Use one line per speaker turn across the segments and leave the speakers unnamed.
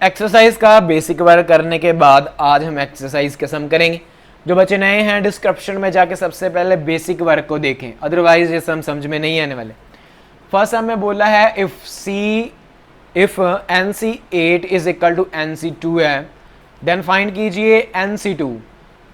Exercise का basic work करने के बाद आज हम एक्सरसाइज के सम करेंगे। जो बच्चे नए हैं डिस्क्रिप्शन में जाके सबसे पहले बेसिक वर्क को देखें, अदरवाइज ये सम समझ में नहीं आने वाले। फर्स्ट सम में बोला है if NC8 is equal to NC2 है, देन फाइंड कीजिए NC2।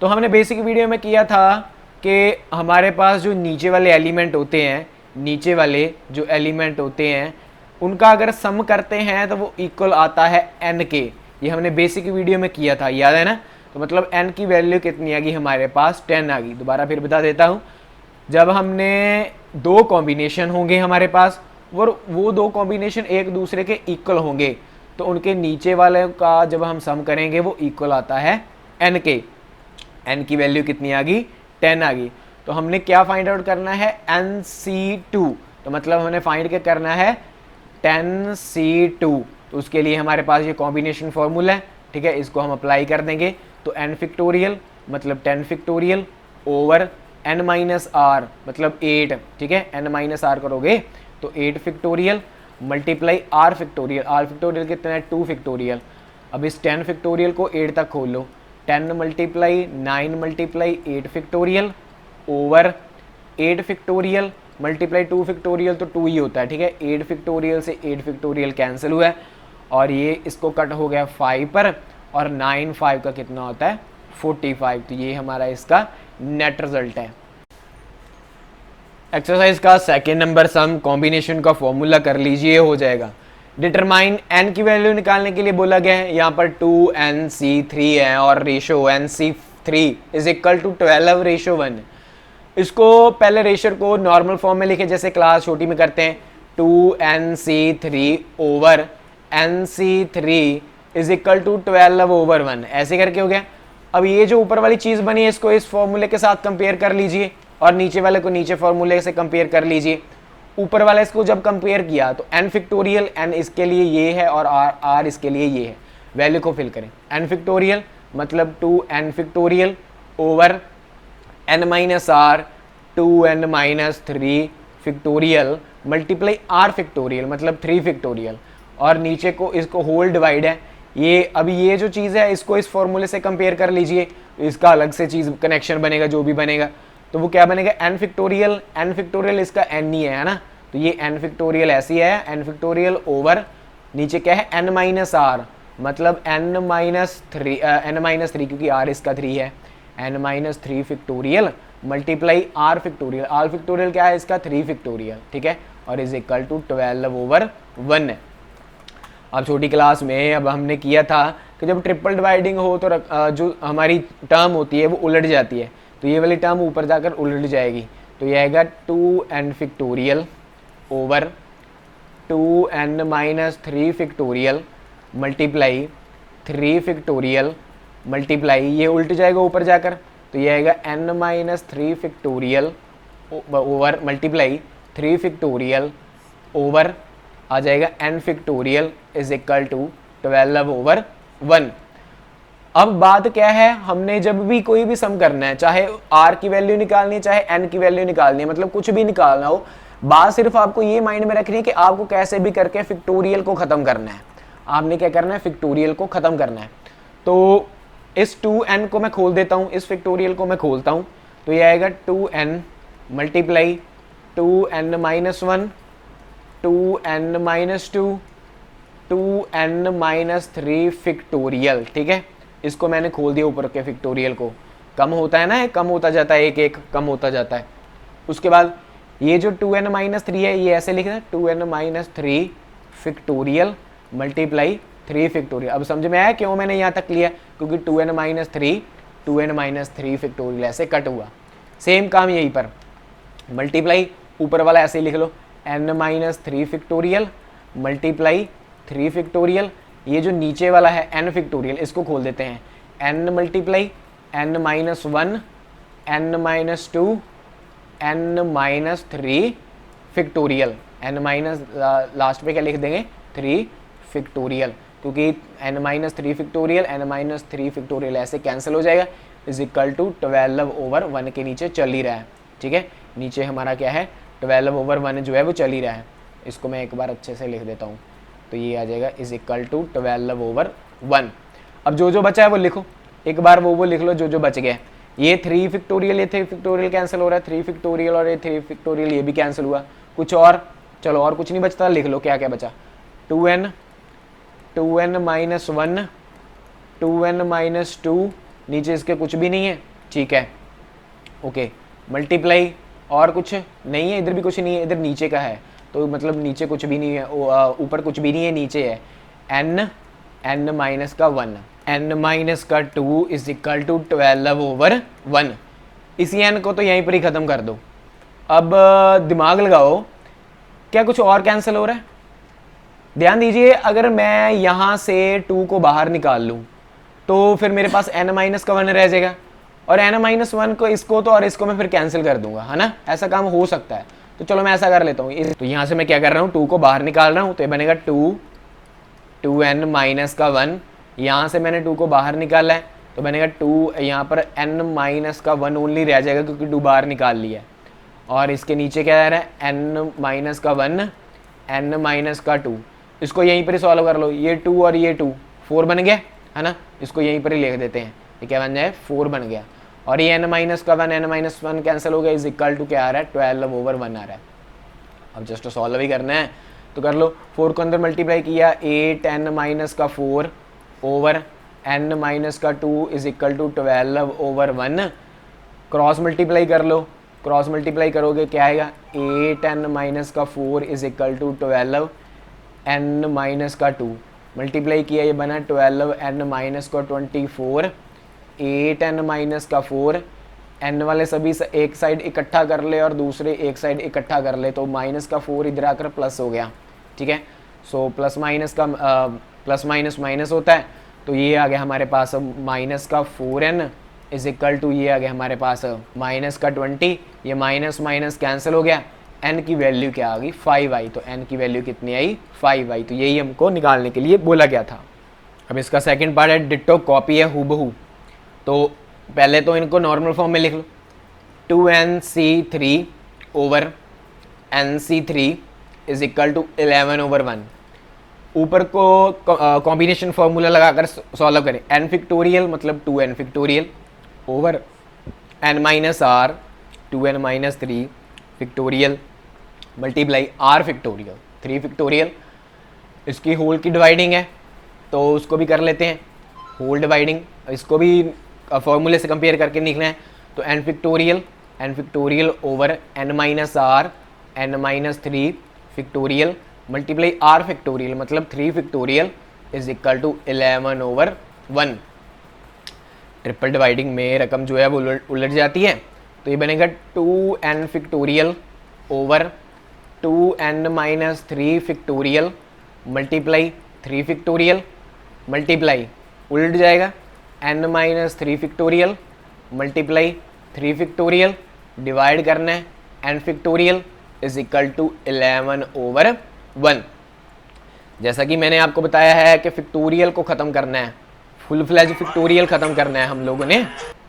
तो हमने बेसिक वीडियो में किया था कि हमारे पास जो नीचे वाले एलिमेंट होते हैं, नीचे वाले जो एलिमेंट होते हैं उनका अगर सम करते हैं तो वो इक्वल आता है n के। ये हमने बेसिक वीडियो में किया था, याद है ना। तो मतलब n की वैल्यू कितनी आ गई हमारे पास, 10 आ गई। दोबारा फिर बता देता हूँ, जब हमने दो कॉम्बिनेशन होंगे हमारे पास और वो दो कॉम्बिनेशन एक दूसरे के इक्वल होंगे तो उनके नीचे वाले का जब हम सम करेंगे वो इक्वल आता है n के। n की वैल्यू कितनी आ गई, 10 आ गई। तो हमने क्या फाइंड आउट करना है, NC2। तो मतलब हमने फाइंड क्या करना है, 10C2। तो उसके लिए हमारे पास ये कॉम्बिनेशन फॉर्मूला है, ठीक है। इसको हम अप्लाई कर देंगे तो n फैक्टोरियल मतलब 10 factorial over n minus r मतलब 8, ठीक है। n माइनस आर करोगे तो 8 factorial multiply r factorial. R factorial कितना है, 2 फैक्टोरियल। अब इस 10 फैक्टोरियल को 8 तक खोल लो, 10 multiply 9 multiply 8 factorial over 8 factorial multiply 2 factorial तो 2 ही होता है, ठीक है। 8 फैक्टोरियल से 8 फैक्टोरियल कैंसिल हुआ है और ये इसको कट हो गया 5 पर, और 9 5 का कितना होता है, 45। तो ये हमारा इसका नेट रिजल्ट है। एक्सरसाइज का सेकेंड नंबर सम कॉम्बिनेशन का फॉर्मूला कर लीजिए, हो जाएगा। डिटरमाइन n की वैल्यू निकालने के लिए बोला गया है, यहाँ पर 2NC3 है और ratio NC3 is equal to 12:1। इसको पहले रेशो को नॉर्मल फॉर्म में लिखे जैसे क्लास छोटी में करते हैं, 2NC3 over NC3 is equal to 12/1, ऐसे करके हो गया। अब ये जो ऊपर वाली चीज़ बनी है इसको इस फॉर्मूले के साथ कंपेयर कर लीजिए और नीचे वाले को नीचे फॉर्मूले से कंपेयर कर लीजिए। ऊपर वाला इसको जब कंपेयर किया तो n फैक्टोरियल, n इसके लिए ये है और r इसके लिए ये है। वैल्यू को फिल करें, n फैक्टोरियल मतलब 2n factorial over n minus r 2n minus 3 factorial multiply r factorial मतलब 3 फैक्टोरियल, और नीचे को इसको होल डिवाइड है ये। अभी ये जो चीज़ है इसको इस फॉर्मूले से कंपेयर कर लीजिए, इसका अलग से चीज़ कनेक्शन बनेगा, जो भी बनेगा तो वो क्या बनेगा, n फैक्टोरियल इसका n ही है ना। तो ये n फैक्टोरियल ऐसी है, n फैक्टोरियल ओवर नीचे क्या है n माइनस आर मतलब n माइनस 3 क्योंकि r इसका 3 है, n minus 3 factorial multiply r factorial क्या है इसका 3 फैक्टोरियल, ठीक है। और इज इक्वल टू 12/1 है। अब छोटी क्लास में अब हमने किया था कि जब ट्रिपल डिवाइडिंग हो तो जो हमारी टर्म होती है वो उलट जाती है, तो ये वाली टर्म ऊपर जाकर उलट जाएगी। तो ये आएगा 2n factorial over 2n minus 3 factorial multiply 3 factorial multiply, ये उल्ट जाएगा ऊपर जाकर, तो ये आएगा n minus 3 factorial over multiply 3 factorial over आ जाएगा n factorial is equal to 12/1। अब बात क्या है, हमने जब भी कोई भी सम करना है, चाहे r की वैल्यू निकालनी है चाहे n की वैल्यू निकालनी है, मतलब कुछ भी निकालना हो, बात सिर्फ आपको ये माइंड में रखनी है कि आपको कैसे भी करके फैक्टोरियल को ख़त्म करना है। आपने क्या करना है, फैक्टोरियल को ख़त्म करना है। तो इस 2n को मैं खोल देता हूँ, इस फैक्टोरियल को मैं खोलता हूँ, तो ये आएगा 2n multiply 2n minus 1 2n minus 2 2n minus 3 factorial, ठीक है। इसको मैंने खोल दिया ऊपर के फैक्टोरियल को, कम होता है ना, कम होता जाता है, एक एक कम होता जाता है। उसके बाद ये जो 2n माइनस 3 है ये ऐसे लिखना है 2n minus 3 factorial multiply 3 factorial. अब समझ में आया क्यों मैंने यहाँ तक लिया, क्योंकि 2n माइनस 3 फैक्टोरियल ऐसे कट हुआ। सेम काम यहीं पर, मल्टीप्लाई ऊपर वाला ऐसे ही लिख लो n minus 3 factorial multiply 3 factorial, ये जो नीचे वाला है n फैक्टोरियल इसको खोल देते हैं, n multiply n minus 1 n minus 2 n minus 3 factorial, n minus last पे क्या लिख देंगे 3 फैक्टोरियल, क्योंकि n minus 3 factorial n minus 3 factorial ऐसे कैंसिल हो जाएगा, इज इक्वल टू 12/1 के नीचे चल ही रहा है, ठीक है। नीचे हमारा क्या है 12/1 जो है वो चल ही रहा है। इसको मैं एक बार अच्छे से लिख देता हूँ, तो ये आ जाएगा इज इक्वल टू 12/1 1। अब जो जो बचा है वो लिखो, एक बार वो लिख लो जो जो बच गया। ये 3 फैक्टोरियल, ये 3 फैक्टोरियल कैंसिल हो रहा है, 3 फैक्टोरियल और ये 3 फैक्टोरियल ये भी कैंसिल हुआ। कुछ और, चलो और कुछ नहीं बचता, लिख लो क्या क्या बचा। 2n, 2n minus 1, 2n minus 2, नीचे इसके कुछ भी नहीं है, ठीक है, ओके। मल्टीप्लाई, और कुछ नहीं है, इधर भी कुछ नहीं है, इधर नीचे का है, तो मतलब नीचे कुछ भी नहीं है, ऊपर कुछ भी नहीं है, नीचे है n, n माइनस का 1, n माइनस का 2 इज इक्वल टू 12 ओवर 1। इसी n को तो यहीं पर ही ख़त्म कर दो। अब दिमाग लगाओ, क्या कुछ और कैंसिल हो रहा है? ध्यान दीजिए, अगर मैं यहाँ से 2 को बाहर निकाल लूँ तो फिर मेरे पास n माइनस का 1 रह जाएगा, और n माइनस 1 को, इसको तो और इसको मैं फिर कैंसिल कर दूंगा, है ना, ऐसा काम हो सकता है। तो चलो मैं ऐसा कर लेता हूँ, तो यहाँ से मैं क्या कर रहा हूँ, 2 को बाहर निकाल रहा हूँ, तो ये बनेगा 2n माइनस का 1। यहाँ से मैंने 2 को बाहर निकाला है तो बनेगा 2, यहाँ पर n माइनस का 1 ओनली रह जाएगा क्योंकि 2 बाहर निकाल लिया है। और इसके नीचे क्या आ रहा है, n माइनस का 1, n माइनस का 2, इसको यहीं पर ही सॉल्व कर लो। ये 2 और ये 2 4 बन गया, है ना, इसको यहीं पर ही लिख देते हैं, ये क्या बन जाए, 4 बन गया। और ये n माइनस का 1, n माइनस 1 कैंसिल हो गया, इज इक्वल टू क्या आ रहा है, 12 ओवर 1 आ रहा है। अब जस्ट सॉल्व ही करना है, तो कर लो। 4 को अंदर मल्टीप्लाई किया, 8 n माइनस का 4 ओवर n माइनस का 2 is equal to 12 over 1। Cross multiply कर लो, क्रॉस मल्टीप्लाई करोगे क्या आएगा, 8 n माइनस का 4 is equal to 12 n minus का 2, मल्टीप्लाई किया, ये बना 12 n माइनस का 24, 8 n माइनस का 4, n वाले सभी एक साइड इकट्ठा कर ले और दूसरे एक साइड इकट्ठा कर ले, तो माइनस का 4 इधर आकर प्लस हो गया, ठीक है। सो प्लस माइनस का प्लस माइनस माइनस होता है, तो ये आ गया हमारे पास माइनस का 4n इज इक्वल टू, ये आ गया हमारे पास माइनस का 20, ये माइनस माइनस कैंसिल हो गया, n की वैल्यू क्या आ गई, 5 आई, तो n की वैल्यू कितनी आई, 5 आई। तो यही हमको निकालने के लिए बोला गया था। अब इसका सेकंड पार्ट है डिट्टो कॉपी है हूबहू। तो पहले तो इनको नॉर्मल फॉर्म में लिख लो, 2nc3 over nc3 is equal to 11 over 1। ऊपर को कॉम्बिनेशन फार्मूला लगाकर सॉल्व करें, n फैक्टोरियल मतलब 2n factorial over n minus r 2n minus 3 factorial multiply r factorial 3 factorial. इसकी होल की डिवाइडिंग है तो उसको भी कर लेते हैं, होल डिवाइडिंग, इसको भी फॉर्मूले से कंपेयर करके निकलना है। तो n factorial over n minus r n minus 3 factorial multiply r factorial मतलब 3 factorial is equal to 11 over 1। Triple dividing में रकम जो है वो उलट जाती है, तो ये बनेगा 2n factorial over 2n minus 3 factorial multiply 3 factorial multiply उलट जाएगा n minus 3 factorial multiply 3 factorial divide करना है n factorial is equal to 11 over 1। जैसा कि मैंने आपको बताया है कि फैक्टोरियल को ख़त्म करना है, फुल फ्लैज फैक्टोरियल ख़त्म करना है हम लोगों ने,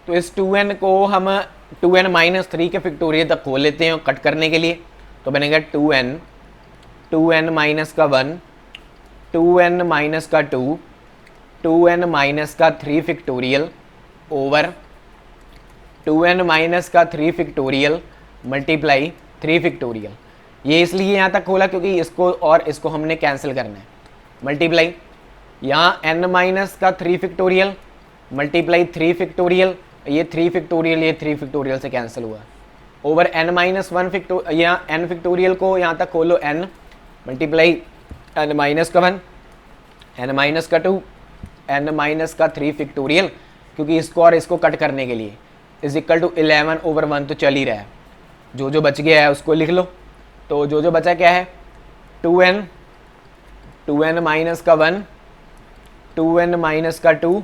तो इस 2n को हम 2n माइनस 3 के फैक्टोरियल तक खोल लेते हैं कट करने के लिए। तो बनेगा 2n माइनस का 1 2n माइनस का 2 2n माइनस का 3 फैक्टोरियल ओवर 2n माइनस का 3 फैक्टोरियल मल्टीप्लाई 3 फैक्टोरियल। ये इसलिए यहाँ तक खोला क्योंकि इसको और इसको हमने कैंसिल करना है, मल्टीप्लाई यहाँ n माइनस का 3 फैक्टोरियल मल्टीप्लाई 3 फैक्टोरियल, ये 3 फैक्टोरियल ये 3 फैक्टोरियल से कैंसिल हुआ, ओवर n माइनस 1 फैक्टोरियल, यहाँ n फैक्टोरियल को यहाँ तक खोलो n मल्टीप्लाई n माइनस का 1 n माइनस का 2 n माइनस का 3 फैक्टोरियल, क्योंकि इसको और इसको कट करने के लिए इज इक्वल टू 11 ओवर 1 तो चल ही रहा है। जो जो बच गया है उसको लिख लो, तो जो जो बचा क्या है 2n माइनस का 1 2n माइनस का 2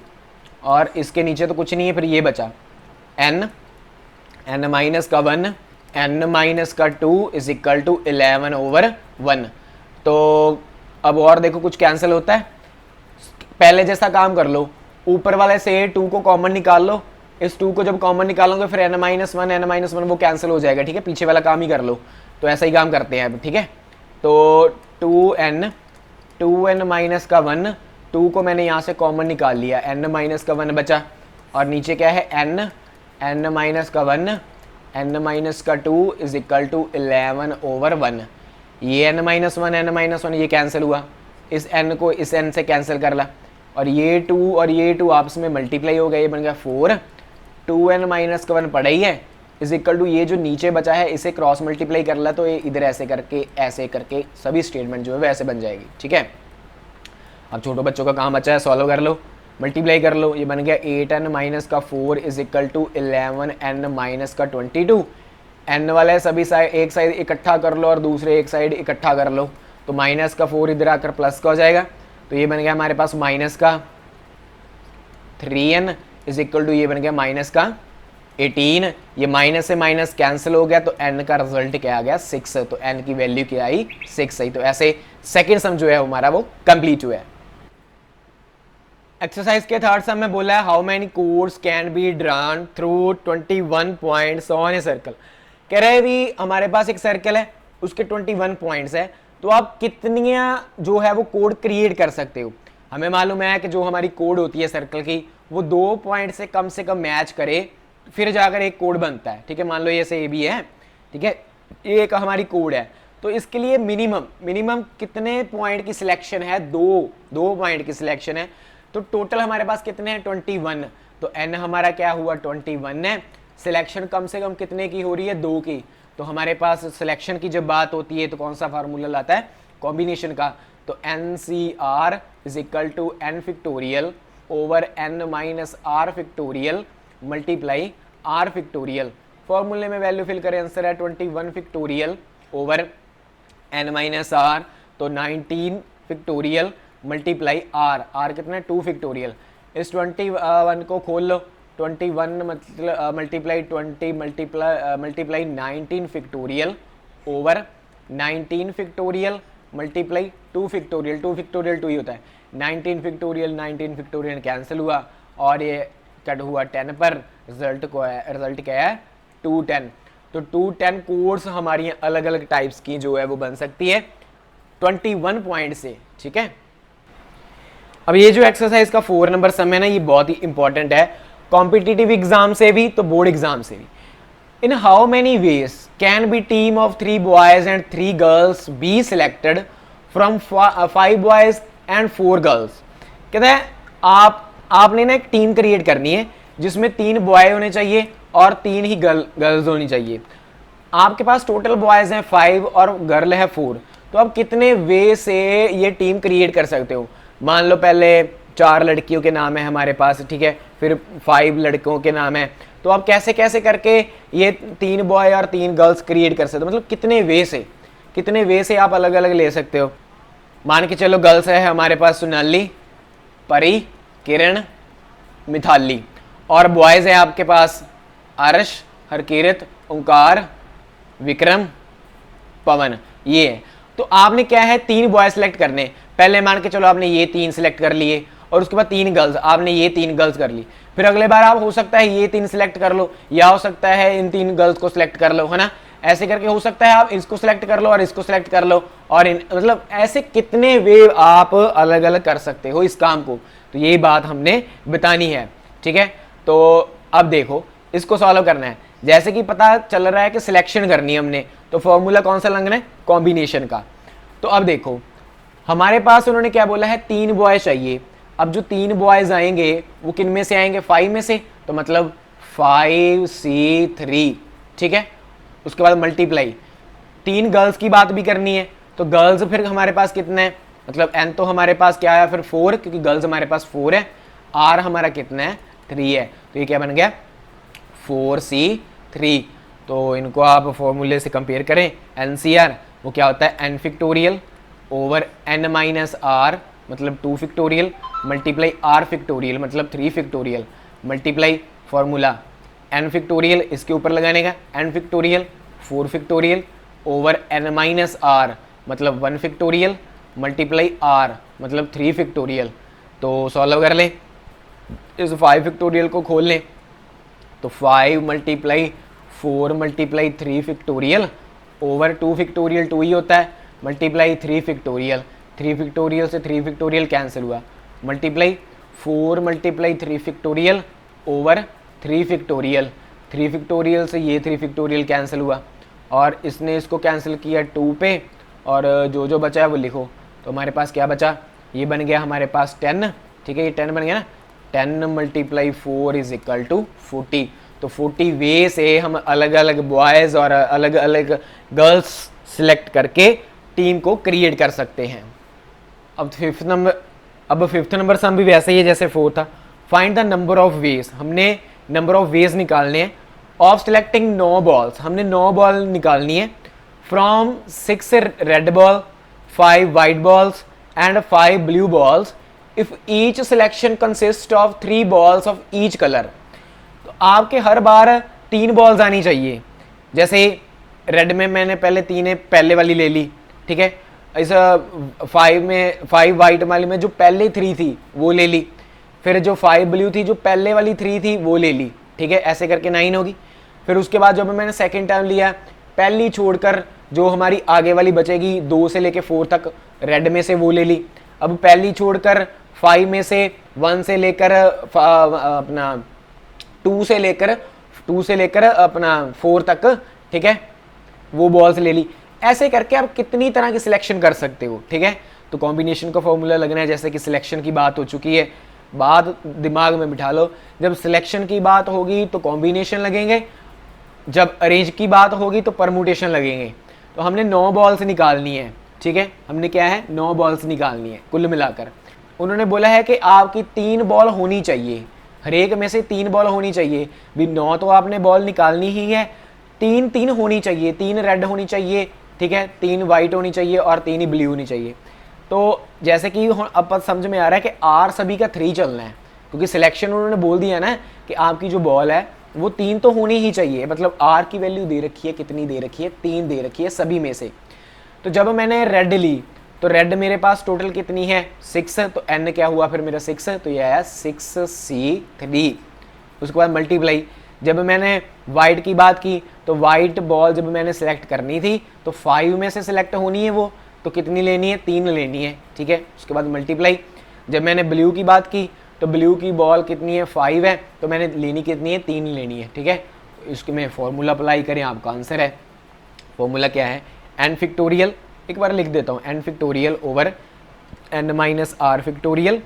और इसके नीचे तो कुछ नहीं है, फिर ये बचा n माइनस का 1 n माइनस का 2 इज इक्वल टू 11 ओवर 1। तो अब और देखो कुछ कैंसिल होता है, पहले जैसा काम कर लो, ऊपर वाले से 2 को कॉमन निकाल लो, इस 2 को जब कॉमन निकालोगे फिर n माइनस 1 वो कैंसिल हो जाएगा, ठीक है, पीछे वाला काम ही कर लो। तो ऐसा ही काम करते हैं अब, ठीक है। तो 2n माइनस का 1 2 को मैंने यहाँ से कॉमन निकाल लिया, n माइनस का 1 बचा, और नीचे क्या है n माइनस का 1, n माइनस का 2 इज इक्वल टू 11/1। ये n माइनस वन ये कैंसिल हुआ, इस n को इस n से कैंसिल कर ला, और ये 2 और ये 2 आपस में मल्टीप्लाई हो गया, ये बन गया 4, 2n माइनस का 1 पड़ा ही है, इज इक्वल टू ये जो नीचे बचा है इसे क्रॉस मल्टीप्लाई कर ला, तो ये इधर ऐसे करके सभी स्टेटमेंट जो है वैसे बन जाएगी। ठीक है, अब छोटे बच्चों का काम बचा है, सॉल्व कर लो, मल्टीप्लाई कर लो, ये बन गया 8n माइनस का 4 is equal to 11n minus का 22। n वाले सभी साइड एक साइड इकट्ठा कर लो और दूसरे एक साइड इकट्ठा कर लो, तो माइनस का 4 इधर आकर प्लस का हो जाएगा, तो ये बन गया हमारे पास माइनस का 3n इज इक्वल टू ये बन गया माइनस का 18। ये माइनस से माइनस कैंसिल हो गया, तो n का रिजल्ट क्या आ गया 6, तो n की वैल्यू क्या आई 6 आई। तो ऐसे सेकेंड सम जो है हमारा वो कंप्लीट हुआ है। एक्सरसाइज के थर्ड सम में बोला है how many codes can be drawn through 21 points on a circle. कह रहे हैं भी हमारे पास एक सर्कल है, उसके 21 पॉइंट्स है, तो आप कितनी जो है वो कोड क्रिएट कर सकते हो। हमें मालूम है कि जो हमारी कोड होती है सर्कल की वो 2 पॉइंट से कम मैच करे फिर जाकर एक कोड बनता है। ठीक है, मान लो ये से ए बी है, ठीक है, ये एक हमारी कोड है, तो इसके लिए मिनिमम कितने पॉइंट की सिलेक्शन है, 2 पॉइंट की सिलेक्शन है, तो टोटल हमारे पास कितने हैं 21, तो n हमारा क्या हुआ 21 है, सिलेक्शन कम से कम कितने की हो रही है 2 की, तो हमारे पास सिलेक्शन की जब बात होती है तो कौन सा फार्मूला लाता है कॉम्बिनेशन का, तो NCR is equal to n factorial over n minus r factorial multiply r factorial. फॉर्मूले में वैल्यू फिल करें, आंसर है 21 factorial over n minus r, तो 19 फैक्टोरियल मल्टीप्लाई r कितना है 2 फैक्टोरियल। इस 21 को खोल लो, 21 मतलब multiply 20 multiply 19 factorial over 19 factorial multiply 2 factorial, 2 factorial 2 ही होता है, 19 फैक्टोरियल कैंसिल हुआ और ये कट हुआ 10 पर, रिजल्ट क्या है 210। तो 210 कोड्स हमारी अलग अलग टाइप्स की जो है वो बन सकती है 21 पॉइंट से। ठीक है, अब ये जो एक्सरसाइज का 4 नंबर सम है ना, ये बहुत ही इंपॉर्टेंट है कॉम्पिटिटिव एग्जाम से भी तो बोर्ड एग्जाम से भी। In how many ways can be team of 3 boys and 3 girls be selected from 5 boys and 4 girls. कहते हैं आपने ना एक टीम क्रिएट करनी है जिसमें 3 बॉय होने चाहिए और 3 ही गर्ल्स होनी चाहिए। आपके पास टोटल बॉयज हैं 5 और गर्ल है 4, तो आप कितने वे से ये टीम क्रिएट कर सकते हो। मान लो पहले 4 लड़कियों के नाम है हमारे पास, ठीक है, फिर 5 लड़कों के नाम है, तो आप कैसे कैसे करके ये 3 बॉय और 3 गर्ल्स क्रिएट कर सकते हो, मतलब कितने वे से आप अलग अलग ले सकते हो। मान के चलो गर्ल्स है हमारे पास सोनाली, परी, किरण, मिथाली, और बॉयज है आपके पास अर्श, हरकीरत, ओंकार, विक्रम, पवन, ये है। तो आपने क्या है 3 बॉय सेलेक्ट करने, पहले मान के चलो आपने ये 3 सेलेक्ट कर लिए और उसके बाद 3 गर्ल्स, आपने ये 3 गर्ल्स कर ली, फिर अगले बार आप हो सकता है ये 3 सेलेक्ट कर लो, या हो सकता है इन 3 गर्ल्स को सिलेक्ट कर लो, है ना, ऐसे करके हो सकता है आप इसको सिलेक्ट कर लो और इसको सिलेक्ट कर लो, और मतलब ऐसे कितने वे आप अलग अलग कर सकते हो इस काम को, तो यही बात हमने बतानी है। ठीक है, तो अब देखो इसको सॉल्व करना है। जैसे कि पता चल रहा है कि सिलेक्शन करनी है हमने, तो फॉर्मूला कौन सा लगना है कॉम्बिनेशन का। तो अब देखो हमारे पास उन्होंने क्या बोला है 3 बॉय चाहिए। अब जो 3 बॉयज आएंगे वो किन में से आएंगे 5 में से, तो मतलब 5C3, ठीक है। उसके बाद मल्टीप्लाई 3 गर्ल्स की बात भी करनी है, तो गर्ल्स फिर हमारे पास कितना है, मतलब n तो हमारे पास क्या है फिर 4, क्योंकि गर्ल्स हमारे पास 4 है, r हमारा कितना है 3 है, तो ये क्या बन गया 4C3। तो इनको आप फॉर्मूले से कंपेयर करें, NCR वो क्या होता है n factorial over n minus r मतलब 2 फैक्टोरियल मल्टीप्लाई r फैक्टोरियल मतलब 3 factorial multiply formula n factorial इसके ऊपर लगाने का n factorial 4 factorial over n minus r मतलब 1 फैक्टोरियल मल्टीप्लाई r मतलब 3 फैक्टोरियल। तो सॉल्व कर लें, इस 5 फैक्टोरियल को खोल लें, तो 5 multiply 4 multiply 3 factorial over 2 factorial 2 ही होता है मल्टीप्लाई 3 फैक्टोरियल, 3 फैक्टोरियल से 3 फैक्टोरियल कैंसिल हुआ, multiply 4 multiply 3 factorial over 3 factorial, 3 factorial से ये 3 फैक्टोरियल कैंसिल हुआ और इसने इसको कैंसिल किया 2 पे, और जो जो बचा है वो लिखो। तो हमारे पास क्या बचा, ये बन गया हमारे पास 10, ठीक है, ये 10 बन गया ना, 10 मल्टीप्लाई 4 इज इक्वल टू 40। तो 40 वे से हम अलग अलग बॉयज़ और अलग अलग गर्ल्स सिलेक्ट करके टीम को क्रिएट कर सकते हैं। अब फिफ्थ नंबर सम भी वैसे ही है जैसे 4 था। Find the number of ways, हमने नंबर ऑफ वेज निकालने हैं ऑफ सिलेक्टिंग 9 बॉल्स, हमने 9 बॉल निकालनी है from 6 red ball, 5 white balls and 5 blue balls if each selection consist of 3 balls of each colour. तो आपके हर बार 3 बॉल्स आनी चाहिए। जैसे रेड में मैंने पहले वाली ले ली, ठीक है, इस 5 वाइट वाली में जो पहले 3 थी वो ले ली, फिर जो 5 ब्लू थी जो पहले वाली 3 थी वो ले ली, ठीक है, ऐसे करके 9 होगी। फिर उसके बाद जब मैंने सेकेंड टाइम लिया, पहली छोड़कर जो हमारी आगे वाली बचेगी 2 से लेके 4 तक रेड में से वो ले ली। अब पहली छोड़कर 5 में से 1 से लेकर अपना 2 से लेकर अपना 4 तक, ठीक है, वो बॉल्स ले ली। ऐसे करके आप कितनी तरह की सिलेक्शन कर सकते हो, ठीक है। तो कॉम्बिनेशन का फॉर्मूला लगना है, जैसे कि सिलेक्शन की बात हो चुकी है, बात दिमाग में बिठा लो, जब सिलेक्शन की बात होगी तो कॉम्बिनेशन लगेंगे, जब अरेंज की बात होगी तो परमुटेशन लगेंगे। तो हमने 9 बॉल्स निकालनी है, ठीक है, हमने क्या है 9 बॉल्स निकालनी है कुल मिलाकर। उन्होंने बोला है कि आपकी 3 बॉल होनी चाहिए, हर एक में से 3 बॉल होनी चाहिए। भी 9 तो आपने बॉल निकालनी ही है, 3 होनी चाहिए, 3 रेड होनी चाहिए, ठीक है, 3 वाइट होनी चाहिए और 3 ही ब्लू होनी चाहिए। तो जैसे कि अब समझ में आ रहा है कि आर सभी का 3 चलना है, क्योंकि सिलेक्शन उन्होंने बोल दिया ना कि आपकी जो बॉल है वो 3 तो होनी ही चाहिए। मतलब आर की वैल्यू दे रखी है, कितनी दे रखी है, 3 दे रखी है सभी में से। तो जब मैंने रेड ली तो रेड मेरे पास टोटल कितनी है 6, तो एन क्या हुआ फिर मेरा 6, तो ये आया 6C3। उसके बाद मल्टीप्लाई, जब मैंने वाइट की बात की तो वाइट बॉल जब मैंने सेलेक्ट करनी थी तो 5 में से सिलेक्ट होनी है वो, तो कितनी लेनी है 3 लेनी है, ठीक है। उसके बाद मल्टीप्लाई, जब मैंने ब्लू की बात की तो ब्लू की बॉल कितनी है 5 है, तो मैंने लेनी कितनी है 3 लेनी है, ठीक है। इसके में फॉर्मूला अप्लाई करें, आपका आंसर है, फॉर्मूला क्या है n फैक्टोरियल, एक बार लिख देता हूँ, n factorial over n minus r factorial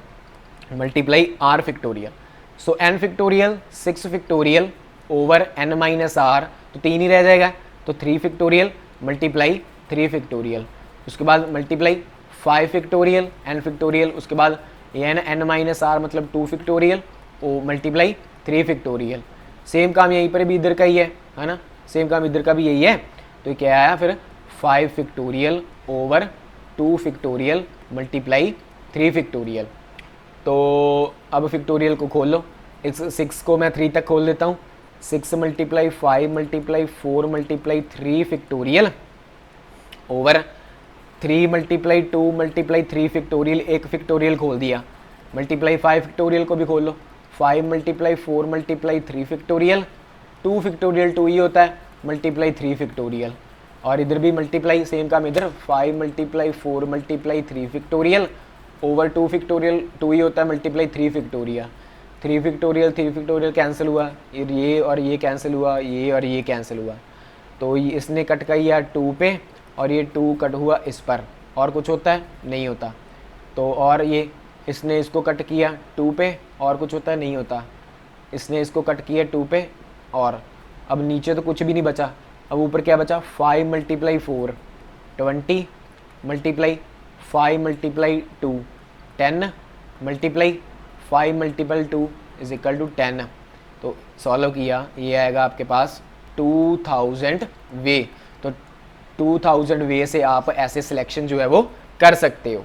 multiply r factorial. So n factorial 6 factorial over n minus r, तो 3 ही रह जाएगा, तो 3 फैक्टोरियल मल्टीप्लाई 3 फैक्टोरियल। उसके बाद मल्टीप्लाई 5 फैक्टोरियल n फैक्टोरियल, उसके बाद ये है ना n माइनस r मतलब 2 फैक्टोरियल ओ मल्टीप्लाई 3 फैक्टोरियल। सेम काम यहीं पर भी इधर का ही है ना, सेम काम इधर का भी यही है। तो ये क्या आया फिर 5 factorial over 2 factorial multiply 3 factorial. तो अब फैक्टोरियल को खोल लो, इस 6 को मैं 3 तक खोल देता हूँ, 6 multiply 5 multiply 4 multiply 3 factorial over 3 multiply 2 multiply 3 factorial, एक फैक्टोरियल खोल दिया, मल्टीप्लाई 5 फैक्टोरियल को भी खोल लो, 5 मल्टीप्लाई 4 मल्टीप्लाई 3 फैक्टोरियल, 2 फैक्टोरियल 2 ही होता है, मल्टीप्लाई 3 फैक्टोरियल, और इधर भी मल्टीप्लाई सेम काम इधर 5 multiply 4 multiply 3 factorial over 2 factorial 2 ही होता है, मल्टीप्लाई 3 फैक्टोरियल, 3 फैक्टोरियल कैंसिल हुआ, ये और ये कैंसिल हुआ, ये और ये कैंसिल हुआ, तो इसने कट किया 2 पे और ये 2 कट हुआ इस पर, और कुछ होता है नहीं होता। तो और ये इसने इसको कट किया 2 पे, और कुछ होता है नहीं होता, इसने इसको कट किया 2 पे, और अब नीचे तो कुछ भी नहीं बचा, अब ऊपर क्या बचा 5 multiply 4 20 multiply 5 multiply 2 10 multiply 5 multiply 2 is equal to 10। तो सॉल्व किया, ये आएगा आपके पास 2000 वे। तो 2000 वे से आप ऐसे सिलेक्शन जो है वो कर सकते हो।